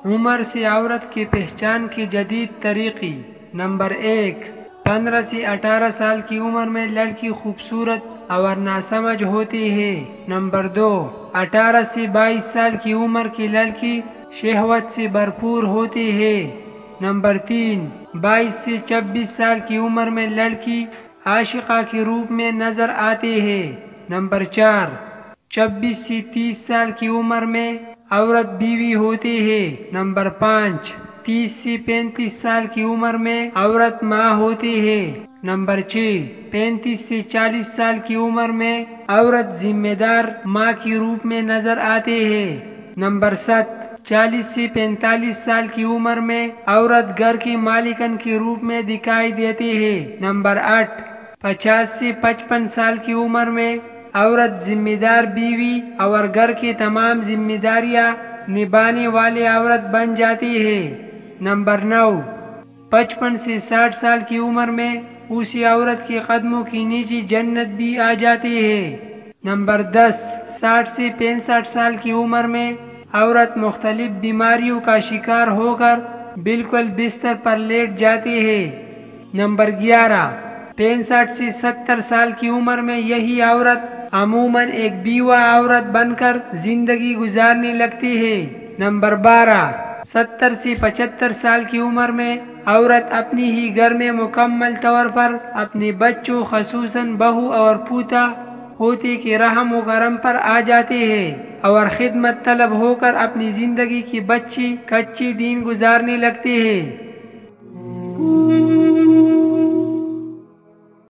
عمر سے عورت کی پہچان کی جدید طریقے۔ نمبر 1، 15 سے 18 سال کی عمر میں لڑکی خوبصورت اور ناسمجھ ہوتی ہے۔ نمبر 2، 18 سے 22 سال کی عمر کی لڑکی شہوت سے بھرپور ہوتی ہے۔ نمبر 3، 22 سے 26 سال کی عمر میں لڑکی عاشقہ کے روپ میں نظر آتی ہے۔ نمبر 4، 26 سے 30 سال کی عمر میں عورت بیوی ہوتی ہے۔ نمبر 5، 30 سے 35 سال کی عمر میں عورت ماں ہوتی ہے۔ نمبر 6، 35 سے 40 سال کی عمر میں عورت ذمہ دار ماں کے روپ میں نظر آتی ہے۔ نمبر 7، 40 سے 45 سال کی عمر میں عورت گھر کی مالکن کے روپ میں دکھائی دیتی ہے۔ نمبر 8، 50 سے 55 سال کی عمر میں عورت ذمہ دار بیوی اور گھر کی تمام ذمہ داریاں نبھانے والی عورت بن جاتی ہے۔ نمبر 9، 55 سے 60 سال کی عمر میں اسی عورت کے قدموں کے نیچے جنت بھی آ جاتی ہے۔ نمبر 10، 60 سے 65 سال کی عمر میں عورت مختلف بیماریوں کا شکار ہو کر بالکل بستر پر لیٹ جاتی ہے۔ نمبر 11، 65 سے 70 سال کی عمر میں یہی عورت عموماً ایک بیوہ عورت بن کر زندگی گزارنے لگتی ہے۔ نمبر 12، 70 سے 75 سال کی عمر میں عورت اپنی ہی گھر میں مکمل طور پر اپنے بچوں خصوصاً بہو اور پوتا پوتی کے رحم و کرم پر آ جاتی ہے اور خدمت طلب ہو کر اپنی زندگی کی بچی کچی دن گزارنے لگتی ہے۔